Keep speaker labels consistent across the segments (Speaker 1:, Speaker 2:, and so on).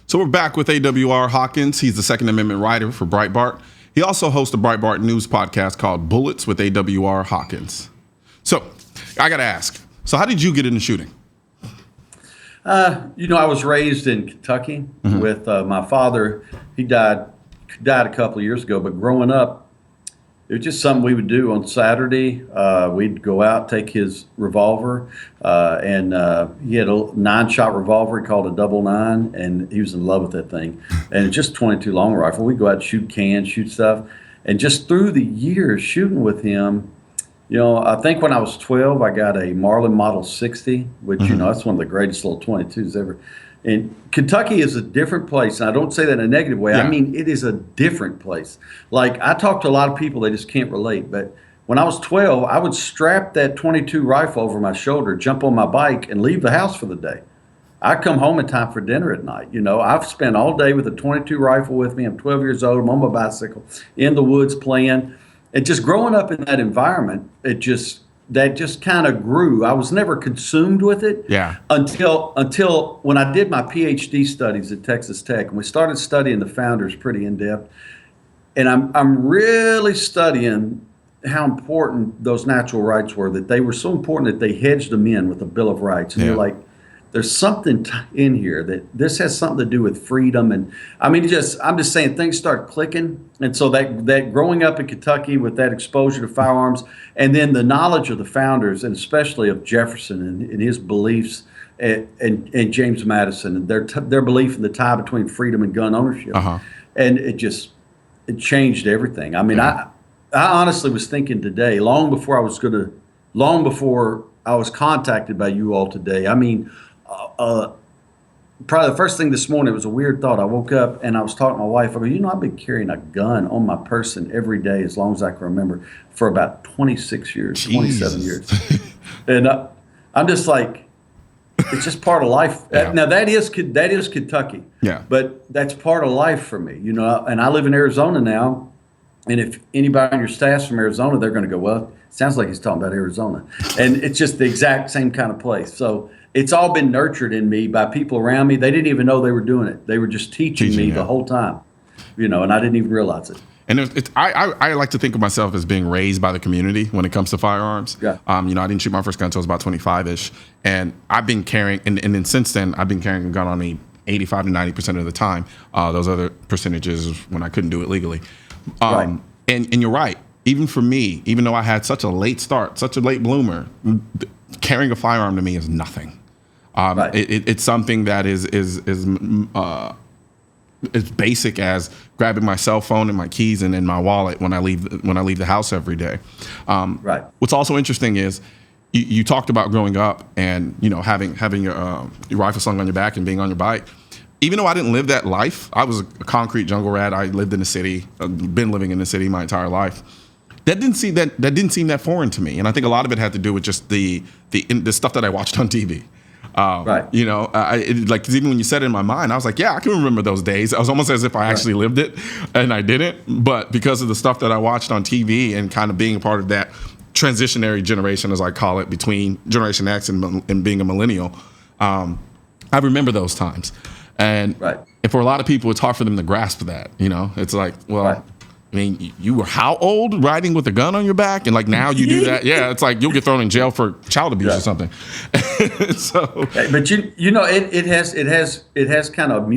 Speaker 1: So we're back with AWR Hawkins. He's the Second Amendment writer for Breitbart. He also hosts a Breitbart news podcast called Bullets with AWR Hawkins. So I got to ask, so how did you get into shooting?
Speaker 2: I was raised in Kentucky with my father. He died a couple of years ago, but growing up, it was just something we would do on Saturday. We'd go out, take his revolver, and he had a 9-shot revolver. He called it a 99, and he was in love with that thing. And it's just 22 long rifle. We'd go out and shoot cans, shoot stuff. And just through the years shooting with him, I think when I was 12, I got a Marlin Model 60, which, that's one of the greatest little 22s ever. And Kentucky is a different place, and I don't say that in a negative way. Yeah. I mean, it is a different place. Like, I talk to a lot of people, they just can't relate. But when I was 12, I would strap that 22 rifle over my shoulder, jump on my bike, and leave the house for the day. I'd come home in time for dinner at night. I've spent all day with a 22 rifle with me. I'm 12 years old. I'm on my bicycle, in the woods playing. And just growing up in that environment, that just kind of grew. I was never consumed with it until when I did my PhD studies at Texas Tech, and we started studying the founders pretty in depth. And I'm really studying how important those natural rights were, that they were so important that they hedged them in with the Bill of Rights. And you're like, there's something in here that this has something to do with freedom. And I mean, I'm just saying things start clicking. And so that growing up in Kentucky with that exposure to firearms, and then the knowledge of the founders, and especially of Jefferson and his beliefs, and James Madison and their belief in the tie between freedom and gun ownership. And it changed everything. I mean, I honestly was thinking today, long before I was contacted by you all today. I mean, probably the first thing this morning, it was a weird thought. I woke up and I was talking to my wife. I go, I've been carrying a gun on my person every day as long as I can remember for about 26 years, 27 years. And I'm just like, it's just part of life. Now that is Kentucky. Yeah. But that's part of life for me, and I live in Arizona now. And if anybody on your staff's from Arizona, they're going to go, well, it sounds like he's talking about Arizona. And it's just the exact same kind of place. So it's all been nurtured in me by people around me. They didn't even know they were doing it. They were just teaching me the whole time, and I didn't even realize it. And
Speaker 1: I like to think of myself as being raised by the community when it comes to firearms. Yeah. I didn't shoot my first gun until I was about 25-ish. And I've been carrying, and then since then, I've been carrying a gun on me 85 to 90% of the time. Those other percentages when I couldn't do it legally. Right. And you're right. Even for me, even though I had such a late start, such a late bloomer, carrying a firearm to me is nothing. Right. It's something that is as basic as grabbing my cell phone and my keys and in my wallet when I leave the house every day. Right. What's also interesting is you talked about growing up and having your rifle slung on your back and being on your bike. Even though I didn't live that life, I was a concrete jungle rat. I lived in the city, been living in the city my entire life. That didn't seem that foreign to me, and I think a lot of it had to do with just the stuff that I watched on TV. Right. Cause even when you said it in my mind, I was like, yeah, I can remember those days. I was almost as if I actually lived it, and I didn't. But because of the stuff that I watched on TV and kind of being a part of that transitionary generation, as I call it, between Generation X and being a millennial, I remember those times. And for a lot of people, it's hard for them to grasp that. It's like, well, I mean, you were how old riding with a gun on your back? And now you do that. Yeah, it's like you'll get thrown in jail for child abuse or something. So,
Speaker 2: but it has kind of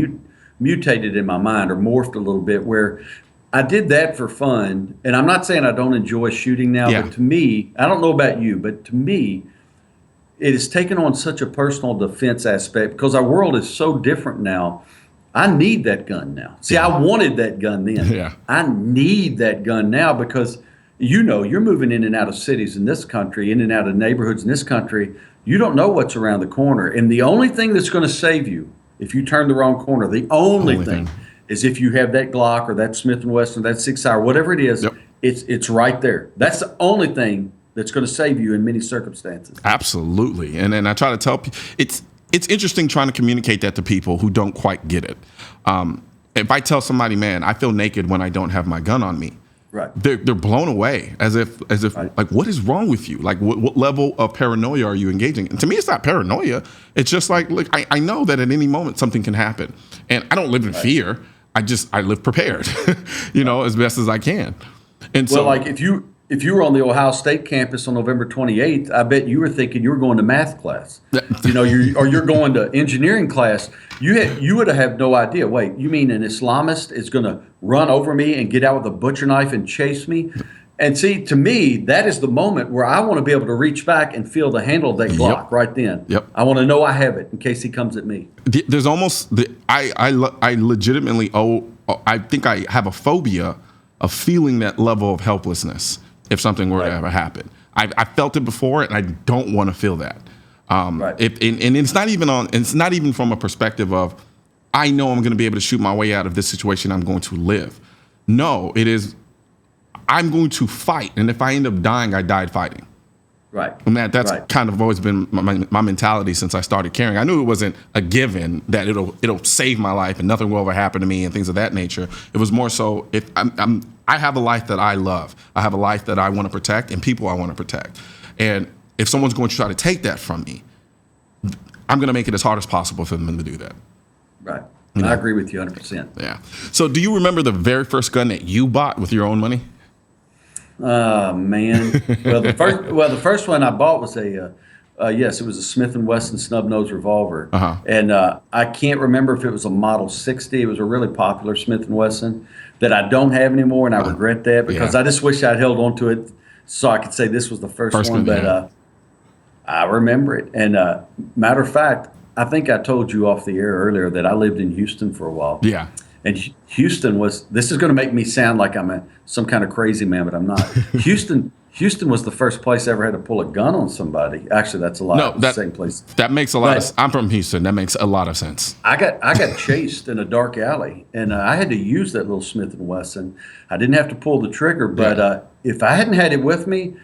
Speaker 2: mutated in my mind or morphed a little bit where I did that for fun. And I'm not saying I don't enjoy shooting now, but to me, I don't know about you, but to me, it has taken on such a personal defense aspect because our world is so different now. I need that gun now. See, I wanted that gun then. Yeah. I need that gun now because, you're moving in and out of cities in this country, in and out of neighborhoods in this country. You don't know what's around the corner. And the only thing that's going to save you if you turn the wrong corner, the only thing is if you have that Glock or that Smith & Wesson, that 6-hour, whatever it is, it's right there. That's the only thing that's going to save you in many circumstances.
Speaker 1: Absolutely. And then I try to tell people, it's interesting trying to communicate that to people who don't quite get it. If I tell somebody, man, I feel naked when I don't have my gun on me,
Speaker 2: Right.
Speaker 1: they're blown away as if
Speaker 2: Right.
Speaker 1: like, what is wrong with you? Like, what level of paranoia are you engaging? And to me, it's not paranoia. It's just like, look, I know that at any moment something can happen, and I don't live in fear. I live prepared, as best as I can. And
Speaker 2: Well,
Speaker 1: so,
Speaker 2: like if you were on the Ohio State campus on November 28th, I bet you were thinking you were going to math class. You're going to engineering class. You would have no idea. Wait, you mean an Islamist is going to run over me and get out with a butcher knife and chase me? And see, to me, that is the moment where I want to be able to reach back and feel the handle of that Glock right then.
Speaker 1: Yep.
Speaker 2: I want to know I have it in case he comes at me.
Speaker 1: there's almost I legitimately I think I have a phobia of feeling that level of helplessness if something were to ever happen. I felt it before, and I don't want to feel that. And it's not even from a perspective of, I know I'm going to be able to shoot my way out of this situation. I'm going to live. No, it is, I'm going to fight. And if I end up dying, I died fighting.
Speaker 2: Right.
Speaker 1: And that's kind of always been my mentality since I started caring. I knew it wasn't a given that it'll save my life and nothing will ever happen to me and things of that nature. It was more so, if I have a life that I love. I have a life that I want to protect and people I want to protect. And if someone's going to try to take that from me, I'm going to make it as hard as possible for them to do that.
Speaker 2: Right. I agree with you 100%.
Speaker 1: Yeah. So do you remember the very first gun that you bought with your own money?
Speaker 2: Oh, man. Well, the first one I bought was it was a Smith & Wesson snub-nose revolver. And I can't remember if it was a Model 60. It was a really popular Smith & Wesson that I don't have anymore, and I regret that because I just wish I'd held on to it so I could say this was the first one. But I remember it. And matter of fact, I think I told you off the air earlier that I lived in Houston for a while.
Speaker 1: Yeah.
Speaker 2: And Houston this is going to make me sound like I'm some kind of crazy man, but I'm not. Houston was the first place I ever had to pull a gun on somebody. Actually, that's a lie.
Speaker 1: No,
Speaker 2: the same place.
Speaker 1: That makes a lot of sense. I'm from Houston. That makes a lot of sense.
Speaker 2: I got chased in a dark alley, and I had to use that little Smith & Wesson. I didn't have to pull the trigger, but if I hadn't had it with me,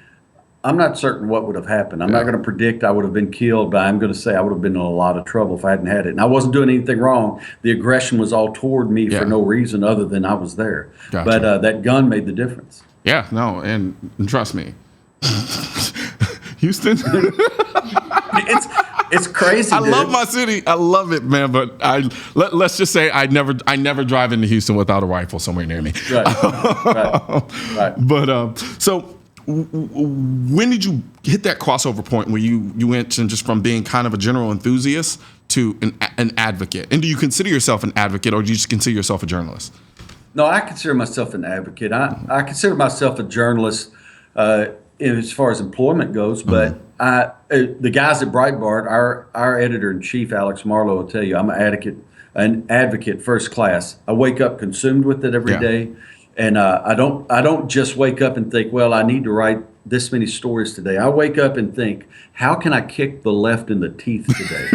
Speaker 2: I'm not certain what would have happened. I'm not going to predict I would have been killed, but I'm going to say I would have been in a lot of trouble if I hadn't had it. And I wasn't doing anything wrong. The aggression was all toward me for no reason other than I was there. Gotcha. But that gun made the difference.
Speaker 1: Yeah, no, and trust me, Houston.
Speaker 2: It's crazy.
Speaker 1: I love my city. I love it, man. But let's just say I never drive into Houston without a rifle somewhere near me.
Speaker 2: Right.
Speaker 1: But so. When did you hit that crossover point where you went just from being kind of a general enthusiast to an advocate? And do you consider yourself an advocate, or do you just consider yourself a journalist?
Speaker 2: No, I consider myself an advocate. I consider myself a journalist as far as employment goes. But the guys at Breitbart, our editor-in-chief, Alex Marlowe, will tell you I'm an advocate first class. I wake up consumed with it every day. And I don't just wake up and think, well, I need to write this many stories today. I wake up and think, how can I kick the left in the teeth today?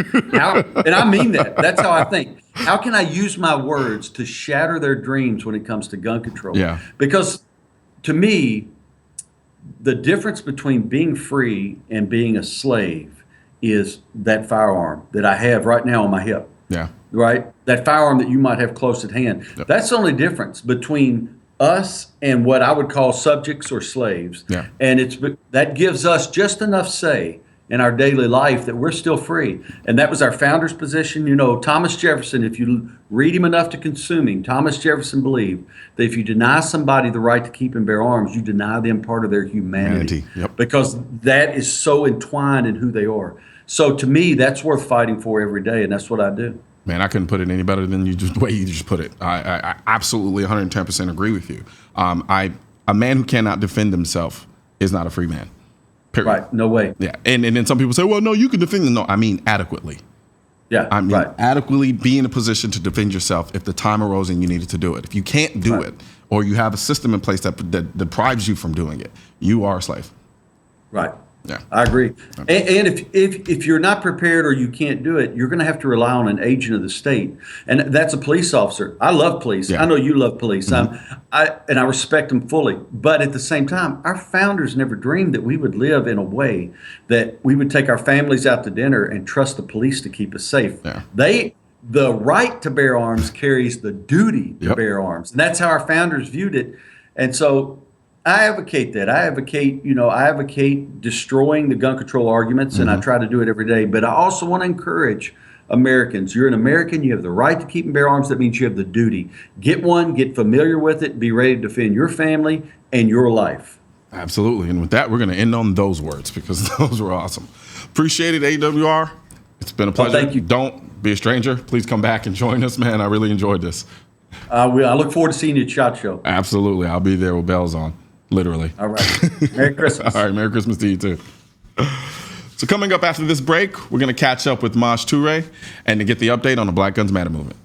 Speaker 2: And I mean that. That's how I think. How can I use my words to shatter their dreams when it comes to gun control? Yeah. Because to me, the difference between being free and being a slave is that firearm that I have right now on my hip. Yeah. Right? That firearm that you might have close at hand. Yep. That's the only difference between us and what I would call subjects or slaves. Yeah. And that gives us just enough say in our daily life that we're still free. And that was our founder's position. Thomas Jefferson, if you read him enough to consume him, Thomas Jefferson believed that if you deny somebody the right to keep and bear arms, you deny them part of their humanity. Yep. Because that is so entwined in who they are. So to me, that's worth fighting for every day, and that's what I do.
Speaker 1: Man, I couldn't put it any better than the way you just put it. I absolutely 110% agree with you. A man who cannot defend himself is not a free man. Period.
Speaker 2: Right. No way.
Speaker 1: Yeah. And then some people say, well, no, you can defend them. No, I mean adequately.
Speaker 2: Yeah.
Speaker 1: I mean adequately be in a position to defend yourself if the time arose and you needed to do it. If you can't do it, or you have a system in place that deprives you from doing it, you are a slave.
Speaker 2: Right. Yeah, I agree. And if you're not prepared or you can't do it, you're going to have to rely on an agent of the state, and that's a police officer. I love police. Yeah. I know you love police. Mm-hmm. I respect them fully. But at the same time, our founders never dreamed that we would live in a way that we would take our families out to dinner and trust the police to keep us safe. Yeah. The right to bear arms carries the duty to bear arms, and that's how our founders viewed it. And so I advocate that. I advocate destroying the gun control arguments, and I try to do it every day. But I also want to encourage Americans. You're an American. You have the right to keep and bear arms. That means you have the duty. Get one, get familiar with it, be ready to defend your family and your life.
Speaker 1: Absolutely. And with that, we're going to end on those words because those were awesome. Appreciate it, AWR. It's been a pleasure.
Speaker 2: Thank you.
Speaker 1: Don't be a stranger. Please come back and join us, man. I really enjoyed this.
Speaker 2: I look forward to seeing you at SHOT Show.
Speaker 1: Absolutely. I'll be there with bells on, literally.
Speaker 2: All right. Merry Christmas.
Speaker 1: All right. Merry Christmas to you, too. So coming up after this break, we're going to catch up with Maj Toure and to get the update on the Black Guns Matter movement.